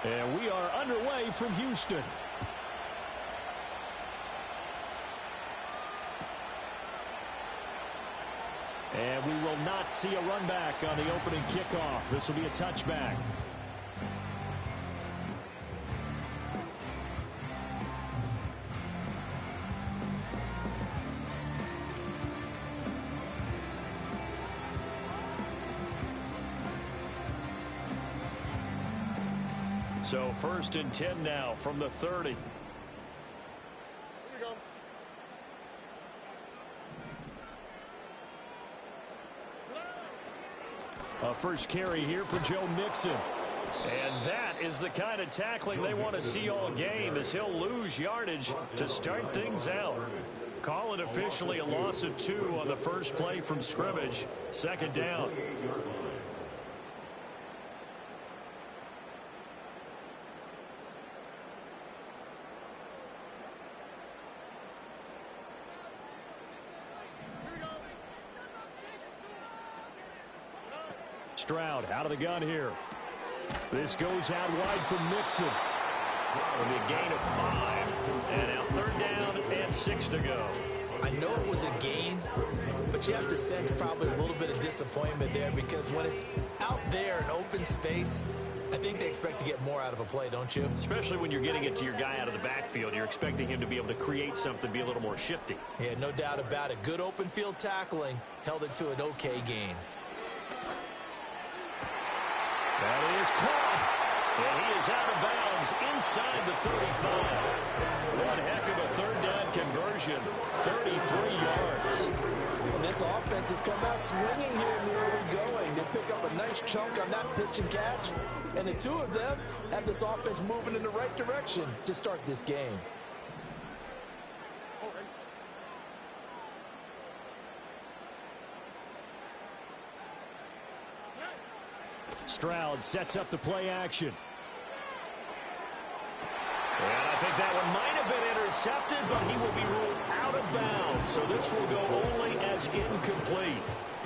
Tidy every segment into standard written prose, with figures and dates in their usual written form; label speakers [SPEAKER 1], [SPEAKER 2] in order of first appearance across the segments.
[SPEAKER 1] And we are underway from Houston. And we will not see a run back on the opening kickoff. This will be a touchback. So 1st and 10 now from the 30. A first carry here for Joe Mixon. And that is the kind of tackling they want to see all game, as he'll lose yardage to start things out. Call it officially a loss of 2 on the first play from scrimmage. 2nd down. Stroud out of the gun here. This goes out wide for Mixon. It'll be a gain of 5. And now 3rd down and 6 to go.
[SPEAKER 2] I know it was a gain, but you have to sense probably a little bit of disappointment there, because when it's out there in open space, I think they expect to get more out of a play, don't you?
[SPEAKER 1] Especially when you're getting it to your guy out of the backfield. You're expecting him to be able to create something, be a little more shifty.
[SPEAKER 2] Yeah, no doubt about it. Good open field tackling held it to an okay gain.
[SPEAKER 1] That is caught. And he is out of bounds inside the 35. One heck of a 3rd down conversion. 33 yards.
[SPEAKER 3] And this offense has come out swinging here in the early going. They pick up a nice chunk on that pitch and catch. And the two of them have this offense moving in the right direction to start this game.
[SPEAKER 1] Stroud sets up the play action. And I think that one might have been intercepted, but he will be ruled out of bounds. So this will go only as incomplete.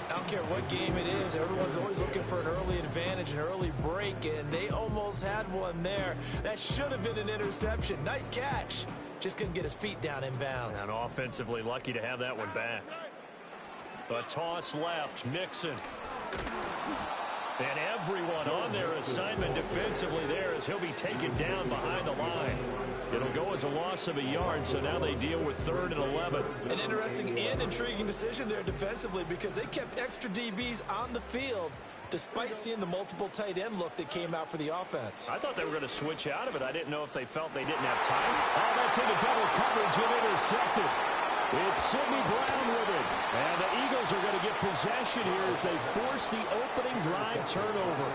[SPEAKER 2] I don't care what game it is. Everyone's always looking for an early advantage, an early break, and they almost had one there. That should have been an interception. Nice catch. Just couldn't get his feet down in bounds.
[SPEAKER 1] And offensively lucky to have that one back. A toss left. Mixon. And everyone on their assignment defensively there, as he'll be taken down behind the line. It'll go as a loss of a yard, so now they deal with 3rd and 11.
[SPEAKER 2] An interesting and intriguing decision there defensively, because they kept extra DBs on the field despite seeing the multiple tight end look that came out for the offense.
[SPEAKER 1] I thought they were going to switch out of it. I didn't know if they felt they didn't have time. Oh, that's into double coverage and intercepted. It's Sidney Brown with it. And the Eagles are going to get possession here as they force the opening drive turnover.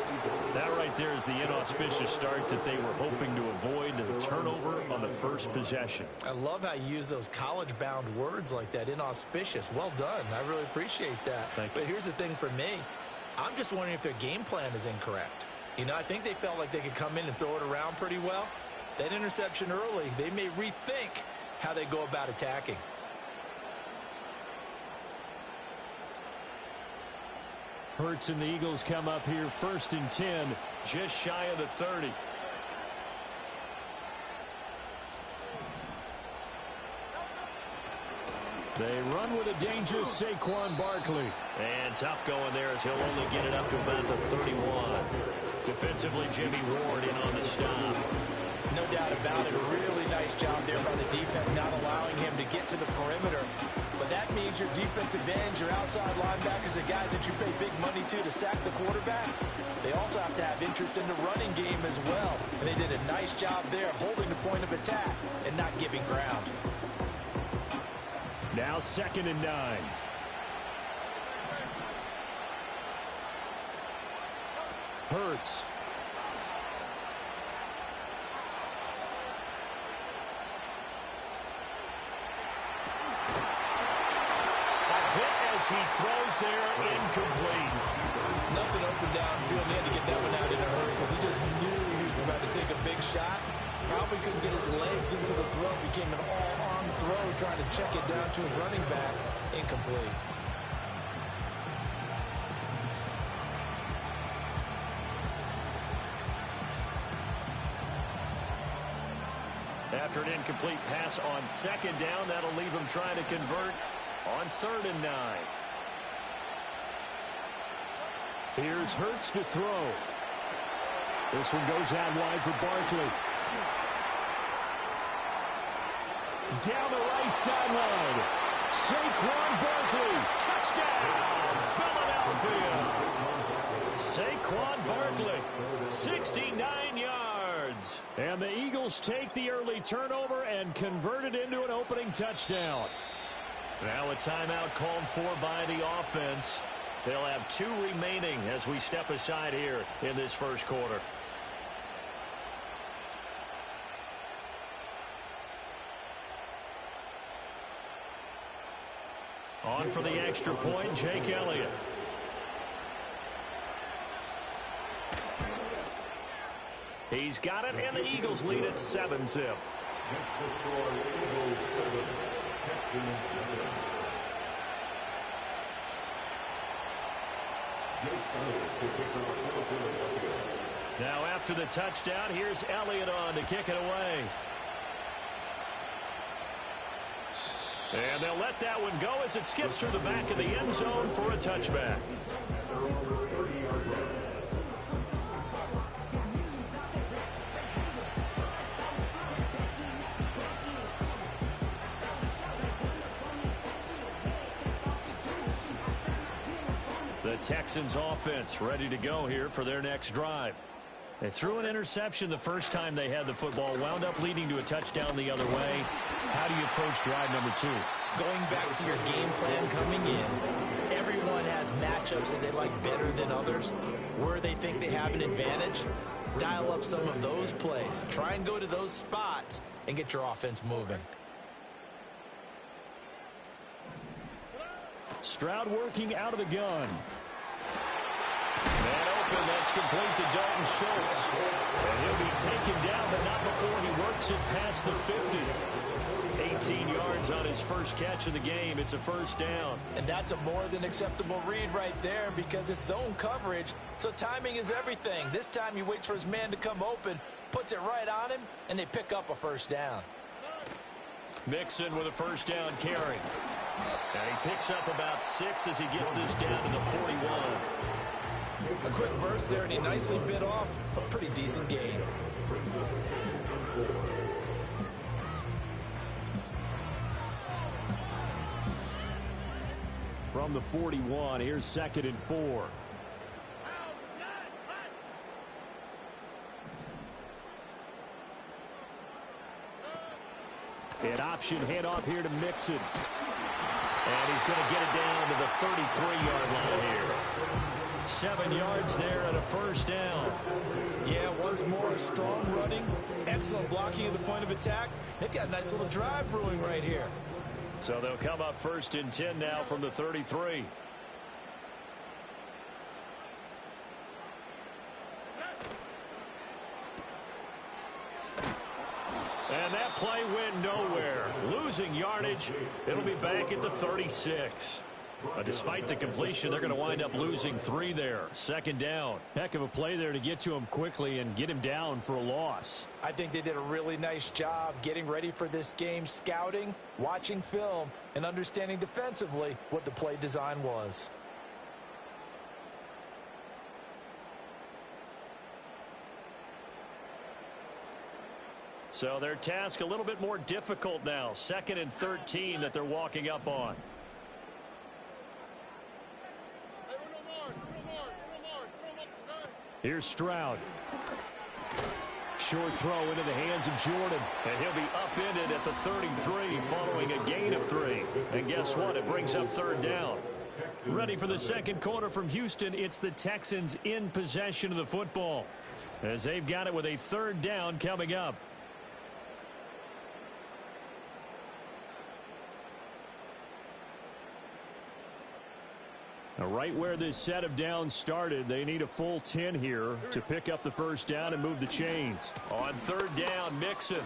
[SPEAKER 1] That right there is the inauspicious start that they were hoping to avoid, the turnover on the first possession.
[SPEAKER 2] I love how you use those college-bound words like that, inauspicious. Well done. I really appreciate that.
[SPEAKER 1] Thank you.
[SPEAKER 2] But here's the thing for me. I'm just wondering if their game plan is incorrect. You know, I think they felt like they could come in and throw it around pretty well. That interception early, they may rethink how they go about attacking.
[SPEAKER 1] Hurts and the Eagles come up here 1st and 10, just shy of the 30. They run with a dangerous Saquon Barkley. And tough going there, as he'll only get it up to about the 31. Defensively, Jimmy Ward in on the stop.
[SPEAKER 2] No doubt about it. A really nice job there by the defense, not allowing him to get to the perimeter. But that means your defensive ends, your outside linebackers, the guys that you pay big money to sack the quarterback, they also have to have interest in the running game as well. And they did a nice job there holding the point of attack and not giving ground.
[SPEAKER 1] Now 2nd and 9. Hurts. He throws there, incomplete.
[SPEAKER 2] Nothing open downfield. He had to get that one out in a hurry because he just knew he was about to take a big shot. Probably couldn't get his legs into the throw. Became an all-arm throw, trying to check it down to his running back. Incomplete.
[SPEAKER 1] After an incomplete pass on second down, that'll leave him trying to convert on 3rd and 9. Here's Hurts to throw. This one goes out wide for Barkley. Down the right sideline. Saquon Barkley. Touchdown, Philadelphia. Saquon Barkley, 69 yards. And the Eagles take the early turnover and convert it into an opening touchdown. Now a timeout called for by the offense. They'll have 2 remaining as we step aside here in this first quarter. On for the extra point, Jake Elliott. He's got it, and the Eagles lead at 7-zip. Now after the touchdown, here's Elliott on to kick it away. And they'll let that one go as it skips through the back of the end zone for a touchback. The Texans offense ready to go here for their next drive. They threw an interception the first time they had the football, wound up leading to a touchdown the other way. How do you approach drive number 2?
[SPEAKER 2] Going back to your game plan coming in, everyone has matchups that they like better than others. Where they think they have an advantage, dial up some of those plays. Try and go to those spots and get your offense moving.
[SPEAKER 1] Stroud working out of the gun. Man open, that's complete to Dalton Schultz. And he'll be taken down, but not before he works it past the 50. 18 yards on his first catch of the game. It's a first down.
[SPEAKER 3] And that's a more than acceptable read right there because it's zone coverage, so timing is everything. This time he waits for his man to come open, puts it right on him, and they pick up a first down.
[SPEAKER 1] Mixon with a first down carry. And he picks up about 6 as he gets this down to the 41.
[SPEAKER 2] A quick burst there, and he nicely bit off a pretty decent gain.
[SPEAKER 1] From the 41, here's 2nd and 4. An option handoff here to Mixon. And he's going to get it down to the 33-yard line here. 7 yards there and a first down.
[SPEAKER 2] Yeah, once more, strong running, excellent blocking at the point of attack. They've got a nice little drive brewing right here.
[SPEAKER 1] So they'll come up 1st and 10 now from the 33. And that play went nowhere. Losing yardage. It'll be back at the 36. Despite the completion, they're going to wind up losing 3 there. 2nd down. Heck of a play there to get to him quickly and get him down for a loss.
[SPEAKER 3] I think they did a really nice job getting ready for this game, scouting, watching film, and understanding defensively what the play design was.
[SPEAKER 1] So their task a little bit more difficult now. 2nd and 13 that they're walking up on. Here's Stroud. Short throw into the hands of Jordan. And he'll be upended at the 33 following a gain of 3. And guess what? It brings up 3rd down. Ready for the second quarter from Houston. It's the Texans in possession of the football, as they've got it with a 3rd down coming up. Now, right where this set of downs started, they need a full 10 here to pick up the first down and move the chains. On third down, Mixon.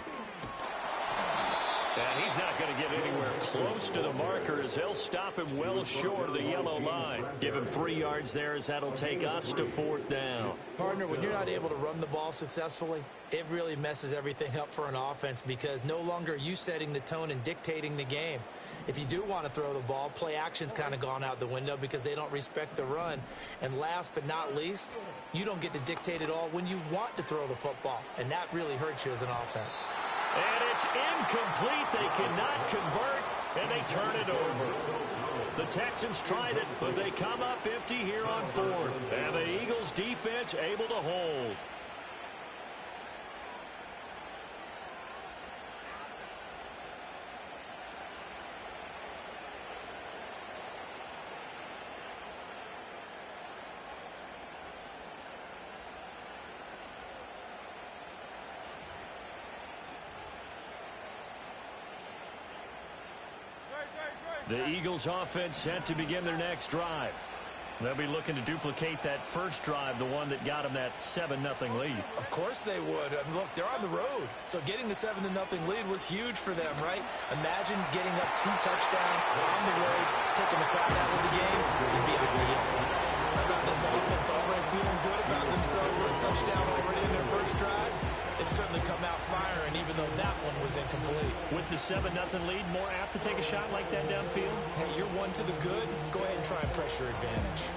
[SPEAKER 1] And he's not going to get anywhere close to the marker as they'll stop him well short of the yellow line. Give him 3 yards there as that'll take us to fourth down.
[SPEAKER 2] Partner, when you're not able to run the ball successfully, it really messes everything up for an offense because no longer are you setting the tone and dictating the game. If you do want to throw the ball, play action's kind of gone out the window because they don't respect the run. And last but not least, you don't get to dictate it all when you want to throw the football. And that really hurts you as an offense.
[SPEAKER 1] And it's incomplete. They cannot convert, and they turn it over. The Texans tried it, but they come up empty here on fourth. And the Eagles defense able to hold. The Eagles offense set to begin their next drive. They'll be looking to duplicate that first drive, the one that got them that 7-0 lead.
[SPEAKER 2] Of course they would. I mean, look, they're on the road. So getting the 7-0 lead was huge for them, right? Imagine getting up 2 touchdowns on the road, taking the crowd out of the game. It'd be ideal. How about this offense already feeling good about themselves with a touchdown already in their first drive? It's certainly come out firing, even though that one was incomplete.
[SPEAKER 1] With the 7-0 lead, more apt to take a shot like that downfield?
[SPEAKER 2] Hey, you're one to the good. Go ahead and try and press your advantage.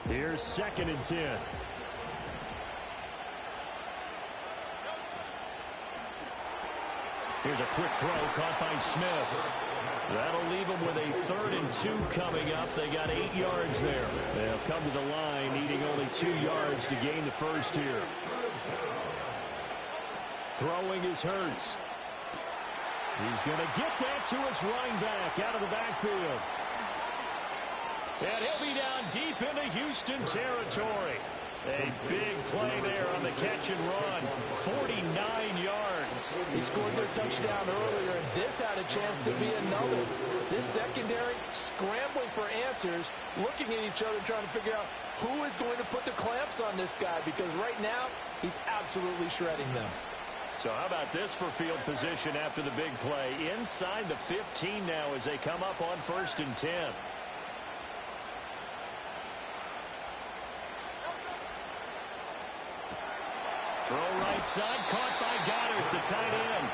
[SPEAKER 1] Here's 2nd and 10. Here's a quick throw caught by Smith. That'll leave them with a 3rd and 2 coming up. They got 8 yards there. They'll come to the line needing only 2 yards to gain the first here. Throwing is Hurts. He's going to get that to his running back out of the backfield. And he'll be down deep into Houston territory. A big play there on the catch and run. 49 yards.
[SPEAKER 3] He scored their touchdown earlier, and this had a chance to be another. This secondary scrambling for answers, looking at each other, trying to figure out who is going to put the clamps on this guy, because right now he's absolutely shredding them.
[SPEAKER 1] So how about this for field position after the big play? Inside the 15 now as they come up on 1st and 10. Throw right side, caught by Goddard, the tight end.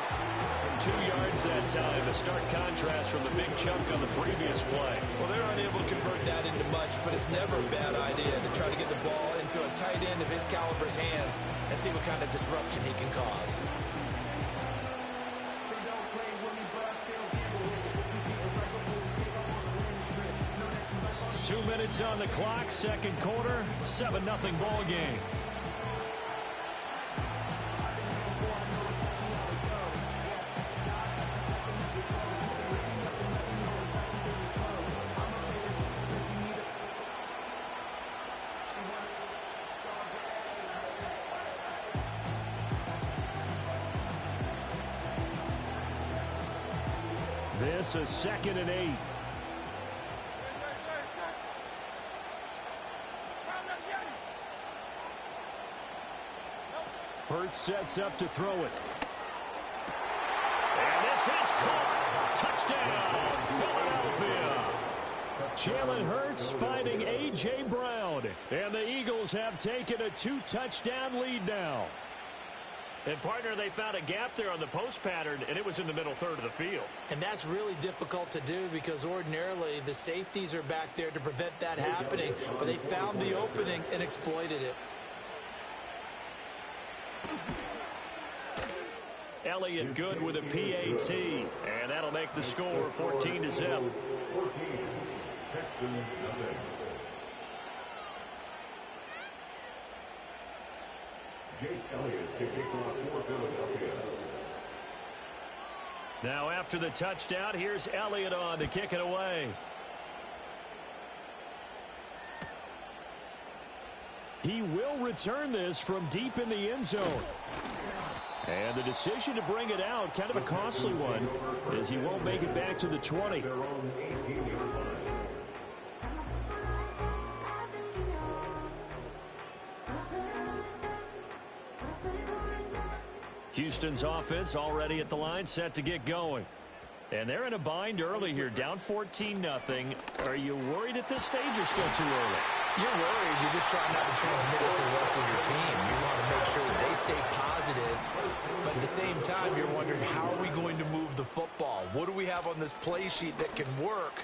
[SPEAKER 1] 2 yards that time, a stark contrast from the big chunk on the previous play.
[SPEAKER 2] Well, they're unable to convert that into much, but it's never a bad idea to try to get the ball into a tight end of his caliber's hands and see what kind of disruption he can cause.
[SPEAKER 1] Two minutes on the clock, second quarter, 7-0 ball game. This is 2nd and 8. Hurts sets up to throw it. And this is caught. Touchdown, Philadelphia. Jalen Hurts finding A.J. Brown. And the Eagles have taken a 2-touchdown lead now. And, partner, they found a gap there on the post pattern, and it was in the middle third of the field.
[SPEAKER 2] And that's really difficult to do because ordinarily the safeties are back there to prevent that happening. But they found the opening and exploited it.
[SPEAKER 1] Elliott good with a PAT, and that'll make the score 14-0. Now after the touchdown, here's Elliott on to kick it away. He will return this from deep in the end zone. And the decision to bring it out, kind of a costly one, as he won't make it back to the 20. Houston's offense already at the line, set to get going. And they're in a bind early here, down 14-0. Are you worried at this stage or still too early?
[SPEAKER 2] You're worried. You're just trying not to transmit it to the rest of your team. You want to make sure that they stay positive. But at the same time, you're wondering, how are we going to move the football? What do we have on this play sheet that can work?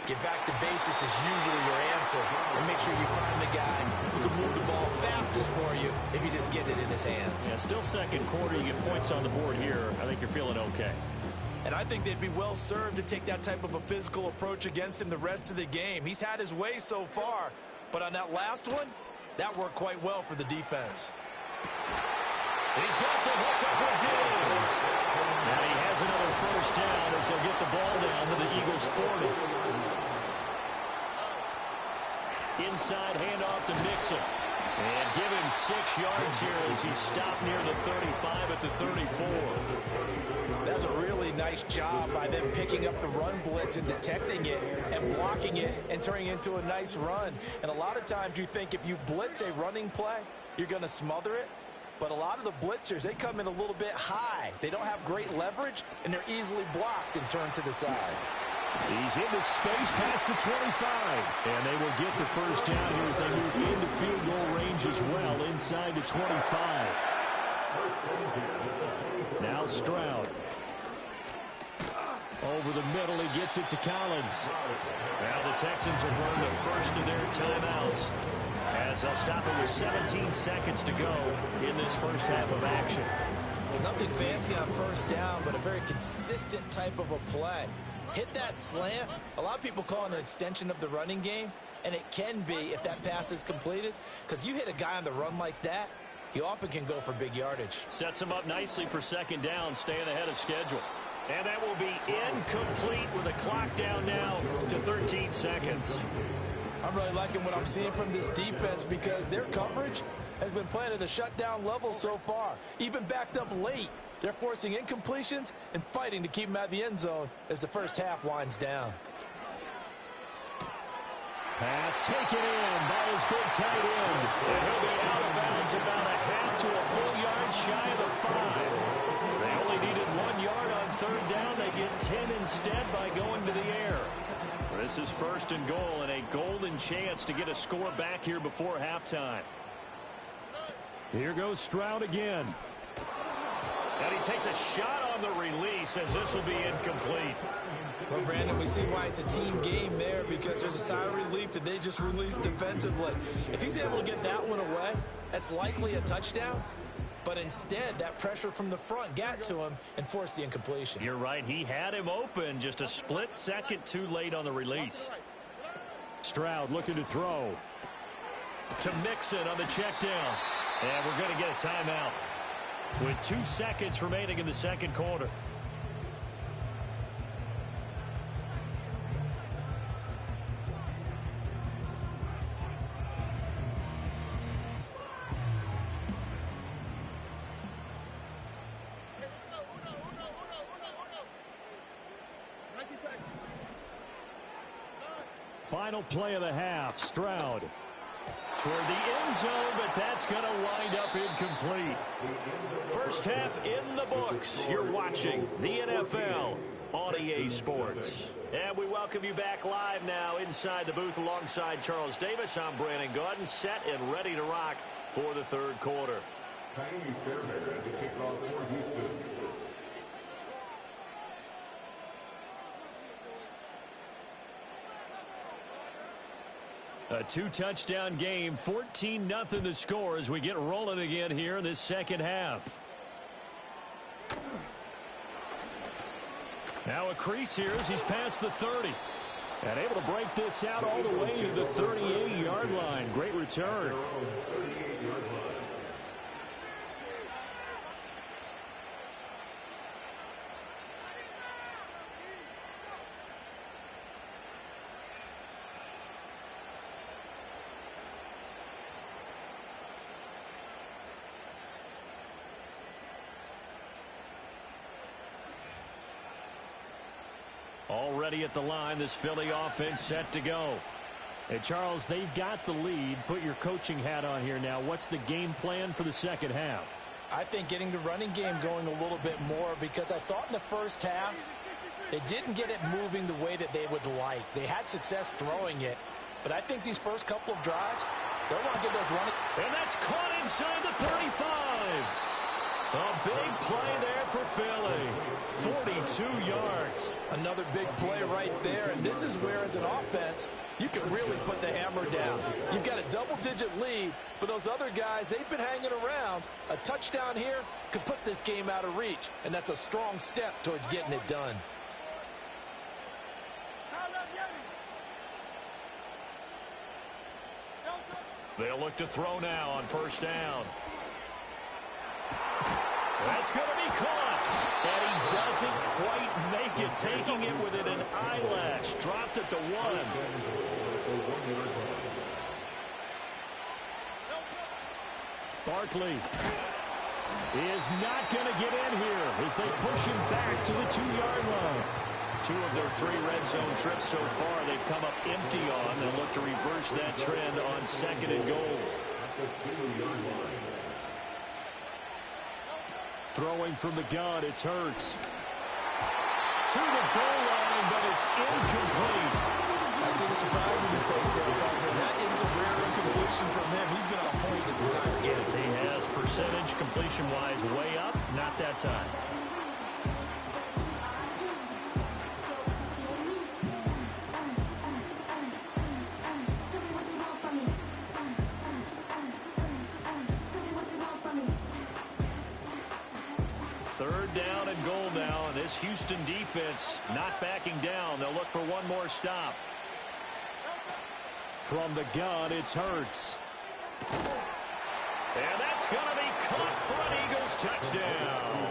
[SPEAKER 2] Get back to basics is usually your answer. And make sure you find the guy who can move the ball fastest for you if you just get it in his hands.
[SPEAKER 1] Yeah, still second quarter. You get points on the board here. I think you're feeling okay.
[SPEAKER 2] And I think they'd be well served to take that type of a physical approach against him the rest of the game. He's had his way so far. But on that last one, that worked quite well for the defense.
[SPEAKER 1] He's got the hook up with Diggs. And he has another first down as they'll get the ball down to the Eagles' 40. Inside handoff to Mixon. And give him 6 yards here as he stopped near the 35 at the 34.
[SPEAKER 2] That's a really nice job by them picking up the run blitz and detecting it and blocking it and turning it into a nice run. And a lot of times you think if you blitz a running play, you're going to smother it. But a lot of the blitzers, they come in a little bit high. They don't have great leverage, and they're easily blocked and turned to the side.
[SPEAKER 1] He's into space past the 25. And they will get the first down here as they move into field goal range as well inside the 25. Now Stroud. Over the middle, he gets it to Collins. Now the Texans will burn the first of their timeouts as they'll stop it with 17 seconds to go in this first half of action.
[SPEAKER 2] Nothing fancy on first down, but a very consistent type of a play. Hit that slant. A lot of people call it an extension of the running game, and it can be if that pass is completed, because you hit a guy on the run like that, he often can go for big yardage.
[SPEAKER 1] Sets him up nicely for second down, staying ahead of schedule. And that will be incomplete with the clock down now to 13 seconds.
[SPEAKER 3] I'm really liking what I'm seeing from this defense because their coverage has been playing at a shutdown level so far. Even backed up late, they're forcing incompletions and fighting to keep them out of the end zone as the first half winds down.
[SPEAKER 1] Pass taken in by his big tight end. And he'll be out of bounds about a half to a full yard shy of the 5. They only needed 1 yard on third down. They get 10 instead by going to the air. This is first and goal and a golden chance to get a score back here before halftime. Here goes Stroud again. And he takes a shot on the release as this will be incomplete.
[SPEAKER 2] Well, Brandon, we see why it's a team game there because there's a sigh of relief that they just released defensively. If he's able to get that one away, that's likely a touchdown. But instead, that pressure from the front got to him and forced the incompletion.
[SPEAKER 1] You're right. He had him open, just a split second too late on the release. Stroud looking to throw. To Mixon on the check down. And we're going to get a timeout with 2 seconds remaining in the second quarter. Final play of the half. Stroud toward the end zone, but that's going to wind up incomplete. First half in the books. You're watching the NFL on EA Sports. And we welcome you back live now inside the booth alongside Charles Davis. I'm Brandon Gaudin, set and ready to rock for the third quarter. A 2-touchdown game, 14-0 the score as we get rolling again here in this second half. Now a crease here as he's past the 30. And able to break this out all the way to the 38-yard line. Great return. Already at the line, this Philly offense set to go. Hey, Charles, they've got the lead. Put your coaching hat on here now. What's the game plan for the second half?
[SPEAKER 3] I think getting the running game going a little bit more, because I thought in the first half they didn't get it moving the way that they would like. They had success throwing it, but I think these first couple of drives, they'll want to get those running.
[SPEAKER 1] And that's caught inside the 35. A big play there for Philly. 42 yards.
[SPEAKER 3] Another big play right there, and this is where, as an offense, you can really put the hammer down. You've got a double-digit lead, but those other guys, they've been hanging around. A touchdown here could put this game out of reach, and that's a strong step towards getting it done.
[SPEAKER 1] They'll look to throw now on first down. That's going to be caught. And he doesn't quite make it, taking it within an eyelash. Dropped at the 1. Barkley is not going to get in here as they push him back to the 2-yard line. 2 of their 3 red zone trips so far they've come up empty on. They'll look to reverse that trend on 2nd and goal. Throwing from the gun, it's Hurts. To the goal line, but it's incomplete.
[SPEAKER 2] I see the surprise in your face there, partner. That is a rare incompletion from him. He's been on point this entire game.
[SPEAKER 1] He has percentage completion-wise way up. Not that time. Third down and goal now, and this Houston defense not backing down. They'll look for one more stop. From the gun, it's Hurts. And that's going to be caught for an Eagles touchdown.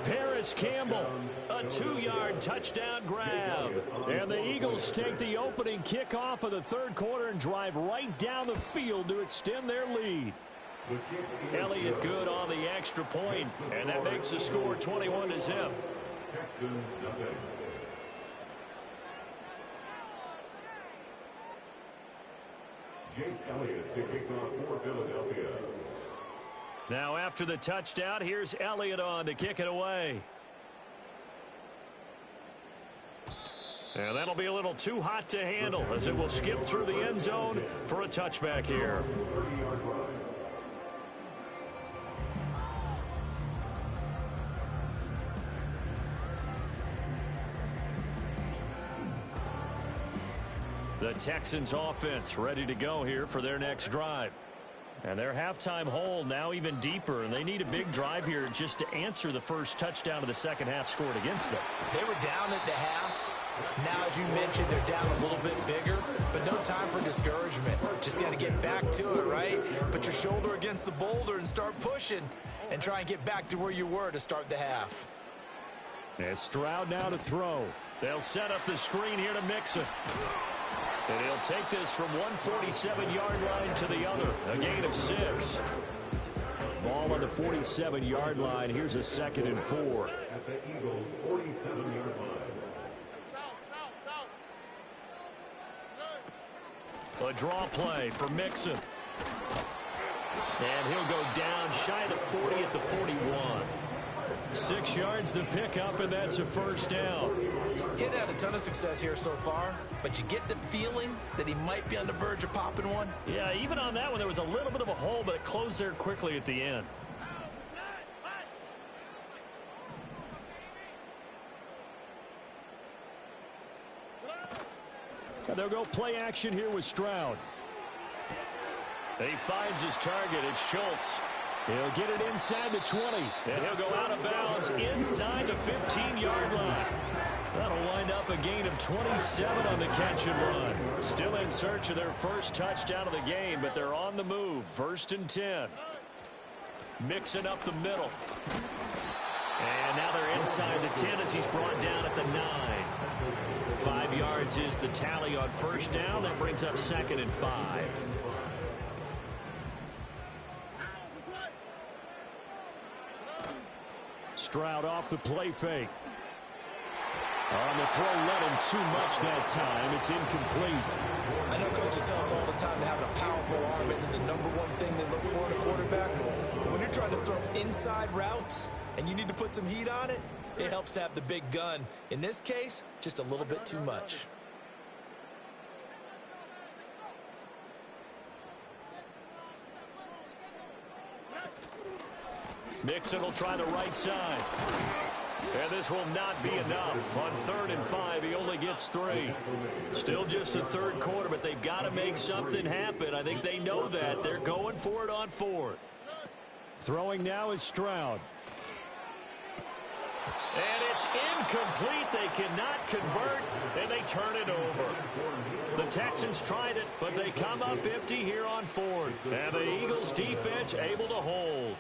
[SPEAKER 1] Paris Campbell, a 2-yard touchdown grab. And the Eagles take the opening kickoff of the third quarter and drive right down the field to extend their lead. Elliott good on the extra point, and that makes the score 21-0.
[SPEAKER 4] Jake Elliott to kick off for Philadelphia.
[SPEAKER 1] Now after the touchdown, here's Elliott on to kick it away. And that'll be a little too hot to handle as it will skip through the end zone for a touchback here. The Texans offense ready to go here for their next drive. And their halftime hole now even deeper, and they need a big drive here just to answer the first touchdown of the second half scored against them.
[SPEAKER 2] They were down at the half. Now, as you mentioned, they're down a little bit bigger, but no time for discouragement. Just got to get back to it, right? Put your shoulder against the boulder and start pushing and try and get back to where you were to start the half.
[SPEAKER 1] And Stroud now to throw. They'll set up the screen here to Mixon. And he'll take this from 147-yard line to the other. A gain of 6. Ball on the 47-yard line. Here's a 2nd and 4.
[SPEAKER 4] At the Eagles' 47-yard line.
[SPEAKER 1] A draw play for Mixon. And he'll go down shy of the 40 at the 41. 6 yards to pick up, and that's a first down.
[SPEAKER 2] He hadn't had a ton of success here so far, but you get the feeling that he might be on the verge of popping one.
[SPEAKER 1] Yeah, even on that one, there was a little bit of a hole, but it closed there quickly at the end. And they'll go play action here with Stroud. He finds his target. It's Schultz. He'll get it inside the 20. And he'll go out of bounds inside the 15-yard line. That'll wind up a gain of 27 on the catch and run. Still in search of their first touchdown of the game, but they're on the move. 1st and 10. Mixing up the middle. And now they're inside the 10 as he's brought down at the 9. 5 yards is the tally on first down. That brings up 2nd and 5. Stroud off the play fake. On the throw, led him too much that time. It's incomplete.
[SPEAKER 2] I know coaches tell us all the time that having a powerful arm isn't the number one thing they look for in a quarterback. But when you're trying to throw inside routes and you need to put some heat on it, it helps have the big gun. In this case, just a little bit too much.
[SPEAKER 1] Mixon will try the right side. And this will not be enough. On 3rd and 5, he only gets 3. Still just the third quarter, but they've got to make something happen. I think they know that. They're going for it on 4th. Throwing now is Stroud. And it's incomplete. They cannot convert, and they turn it over. The Texans tried it, but they come up empty here on 4th. And the Eagles defense able to hold.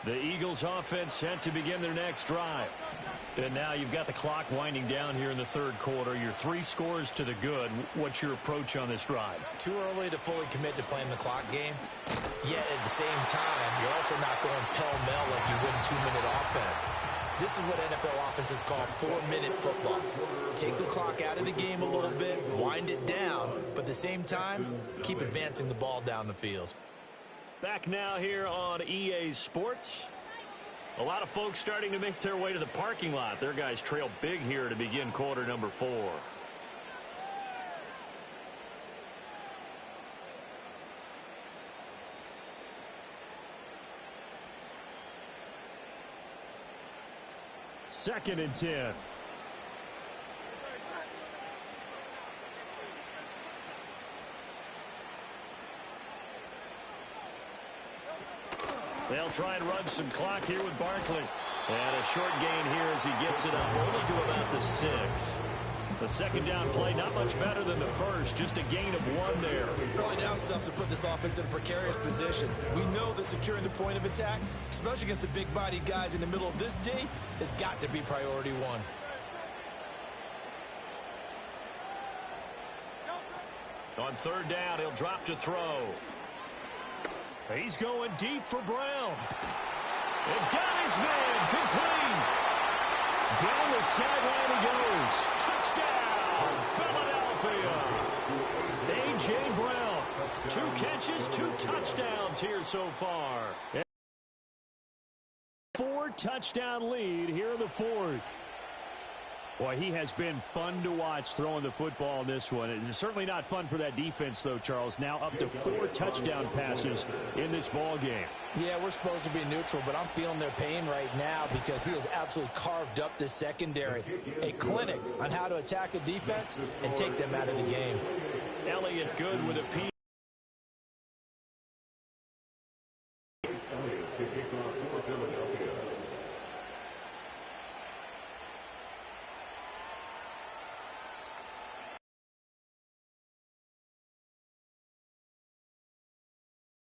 [SPEAKER 1] The Eagles offense set to begin their next drive. And now you've got the clock winding down here in the third quarter. Your 3 scores to the good. What's your approach on this drive?
[SPEAKER 2] Too early to fully commit to playing the clock game. Yet at the same time, you're also not going pell-mell like you would in 2-minute offense. This is what NFL offenses call 4-minute football. Take the clock out of the game a little bit, wind it down, but at the same time, keep advancing the ball down the field.
[SPEAKER 1] Back now here on EA Sports. A lot of folks starting to make their way to the parking lot. Their guys trail big here to begin quarter number 4. Second and 10. They'll try and run some clock here with Barkley. And a short gain here as he gets it up only to about the 6. The second down play not much better than the first. Just a gain of 1 there.
[SPEAKER 2] Early down stuff to put this offense in a precarious position. We know that securing the point of attack, especially against the big-bodied guys in the middle of this D, has got to be priority 1.
[SPEAKER 1] On 3rd down, he'll drop to throw. He's going deep for Brown. And got his man complete. Down the sideline he goes. Touchdown, Philadelphia. A.J. Brown. 2 catches, 2 touchdowns here so far. 4-touchdown lead here in the 4th. Boy, he has been fun to watch throwing the football in this one. It's certainly not fun for that defense, though, Charles. Now up to 4 touchdown passes in this ball game.
[SPEAKER 3] Yeah, we're supposed to be neutral, but I'm feeling their pain right now because he has absolutely carved up this secondary. A clinic on how to attack a defense and take them out of the game.
[SPEAKER 1] Elliott good with a P.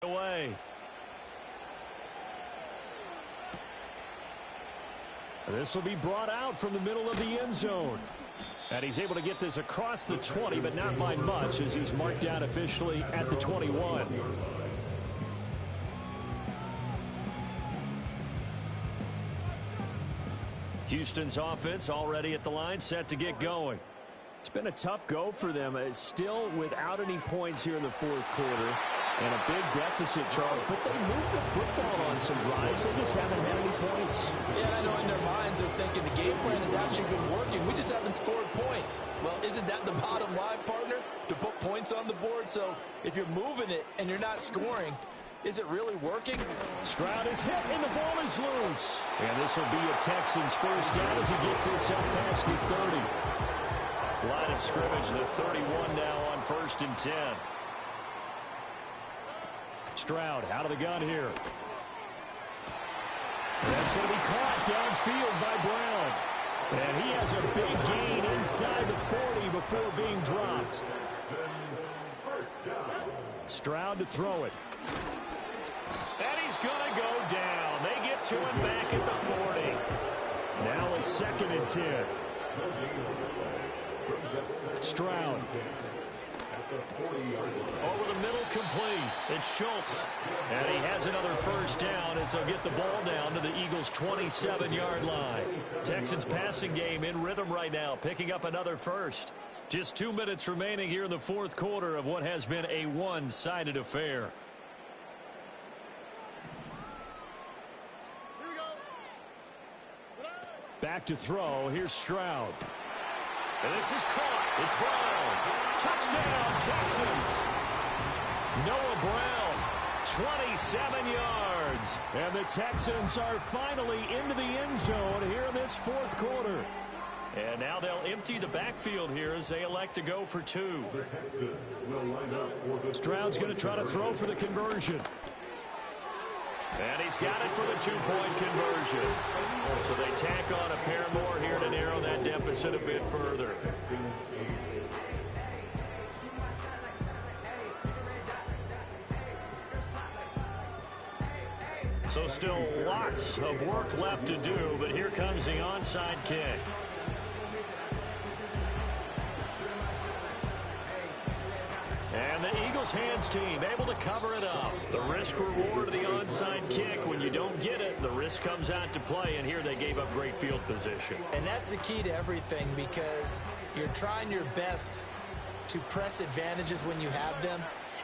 [SPEAKER 1] Away. This will be brought out from the middle of the end zone. And he's able to get this across the 20, but not by much as he's marked down officially at the 21. Houston's offense already at the line, set to get going. It's been a tough go for them. It's still without any points here in the 4th quarter. And a big deficit, Charles. But they moved the football on some drives. They just haven't had any points.
[SPEAKER 3] Yeah, I know in their minds they're thinking the game plan has actually been working. We just haven't scored points. Well, isn't that the bottom line, partner? To put points on the board. So if you're moving it and you're not scoring, is it really working?
[SPEAKER 1] Stroud is hit and the ball is loose. And this will be a Texans first down as he gets this up past the 30. Line of scrimmage, the 31 now on 1st and 10. Stroud out of the gun here. That's going to be caught downfield by Brown. And he has a big gain inside the 40 before being dropped. Stroud to throw it. And he's going to go down. They get to him back at the 40. Now a 2nd and 10. Stroud. Over the middle, complete. It's Schultz. And he has another first down as they'll get the ball down to the Eagles' 27-yard line. Texans passing game in rhythm right now, picking up another first. Just 2 minutes remaining here in the fourth quarter of what has been a one-sided affair. Back to throw. Here's Stroud. And this is caught. It's Brown. Touchdown, Texans. Noah Brown, 27 yards. And the Texans are finally into the end zone here in this fourth quarter. And now they'll empty the backfield here as they elect to go for two. Stroud's going to try to throw for the conversion. And he's got it for the two-point conversion. So they tack on a pair more here to narrow that deficit a bit further. So still lots of work left to do, but here comes the onside kick. And the Eagles hands team able to cover it up. The risk reward of the onside kick. When you don't get it, the risk comes out to play. And here they gave up great field position.
[SPEAKER 2] And that's the key to everything, because you're trying your best to press advantages when you have them.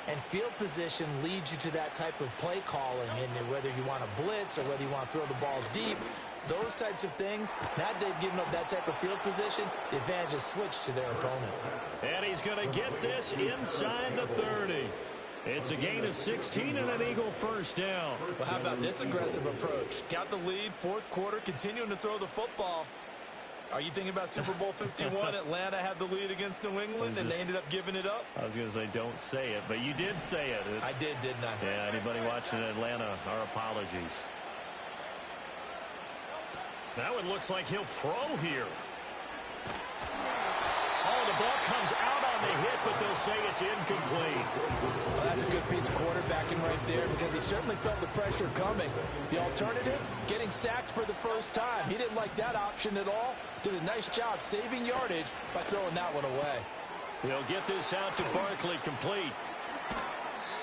[SPEAKER 2] And field position leads you to that type of play calling. And whether you want to blitz or whether you want to throw the ball deep, those types of things, now that they've given up that type of field position, the advantage is switched to their opponent.
[SPEAKER 1] And he's going to get this inside the 30. It's a gain of 16 and an Eagle first down.
[SPEAKER 2] Well, how about this aggressive approach? Got the lead, fourth quarter, continuing to throw the football. Are you thinking about Super Bowl 51? Atlanta had the lead against New England, and they ended up giving it up?
[SPEAKER 1] I was going to say don't say it, but you did say it.
[SPEAKER 2] I did, didn't I?
[SPEAKER 1] Yeah, anybody watching Atlanta, our apologies. Now it looks like he'll throw here. Oh, the ball comes out on the hit, but they'll say it's incomplete.
[SPEAKER 3] Well, that's a good piece of quarterbacking right there, because he certainly felt the pressure coming. The alternative, getting sacked for the first time. He didn't like that option at all. Did a nice job saving yardage by throwing that one away.
[SPEAKER 1] He'll get this out to Barkley, complete.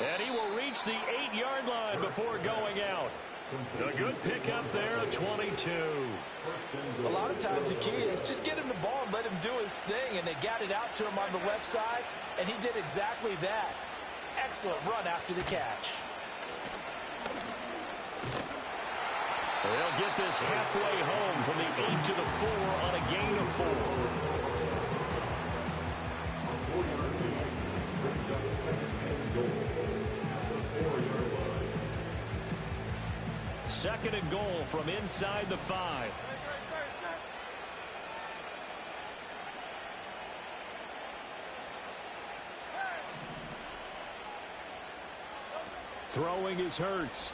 [SPEAKER 1] And he will reach the 8-yard line before going out. A good pickup there at 22.
[SPEAKER 3] A lot of times the key is just get him the ball and let him do his thing, and they got it out to him on the left side, and he did exactly that. Excellent run after the catch.
[SPEAKER 1] They'll get this halfway home from the 8 to the 4 on a gain of 4. Second and goal from inside the 5. Throwing is Hurts.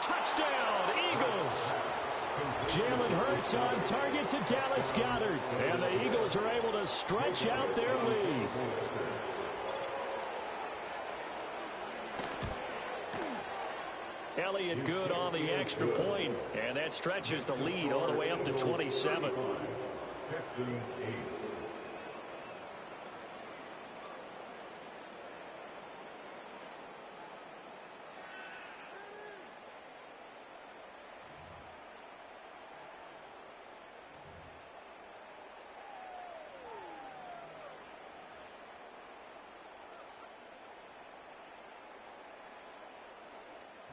[SPEAKER 1] Touchdown, Eagles! Jalen Hurts on target to Dallas Goedert. And the Eagles are able to stretch out their lead. Elliott good on the extra point, and that stretches the lead all the way up to 27.
[SPEAKER 4] Texans 8.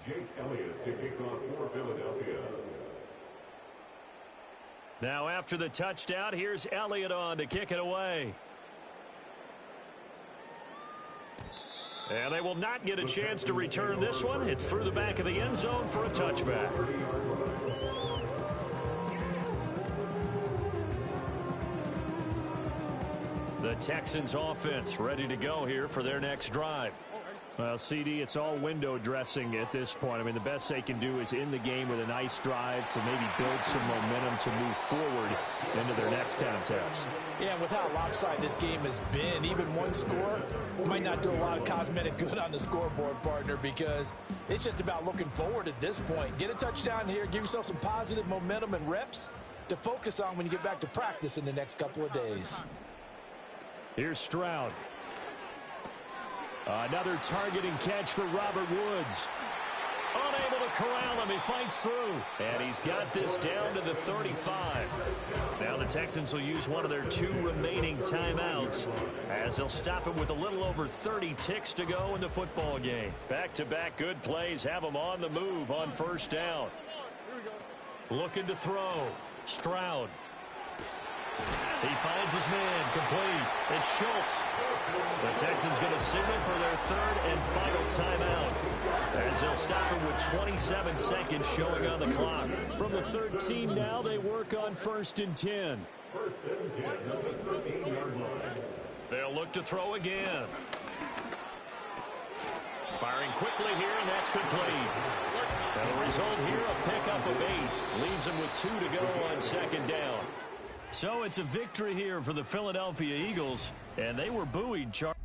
[SPEAKER 4] Jake Elliott to kick off for Philadelphia.
[SPEAKER 1] Now after the touchdown, here's Elliott on to kick it away. And they will not get a chance to return this one. It's through the back of the end zone for a touchback. The Texans offense ready to go here for their next drive. Well, CD, it's all window dressing at this point. I mean, the best they can do is in the game with a nice drive to maybe build some momentum to move forward into their next contest.
[SPEAKER 3] Yeah, and with how lopsided this game has been, even one score might not do a lot of cosmetic good on the scoreboard, partner, because it's just about looking forward at this point. Get a touchdown here, give yourself some positive momentum and reps to focus on when you get back to practice in the next couple of days.
[SPEAKER 1] Here's Stroud. Another targeting catch for Robert Woods. Unable to corral him. He fights through. And he's got this down to the 35. Now the Texans will use one of their 2 remaining timeouts as they'll stop it with a little over 30 ticks to go in the football game. Back-to-back good plays have them on the move on first down. Looking to throw. Stroud. He finds his man, complete. It's Schultz. The Texans going to signal for their 3rd and final timeout as they'll stop it with 27 seconds showing on the clock. From the 13 now, they work on 1st and 10. They'll look to throw again. Firing quickly here, and that's complete. And the result here, a pickup of 8. Leaves them with 2 to go on 2nd down. So it's a victory here for the Philadelphia Eagles, and they were buoyed, Charles.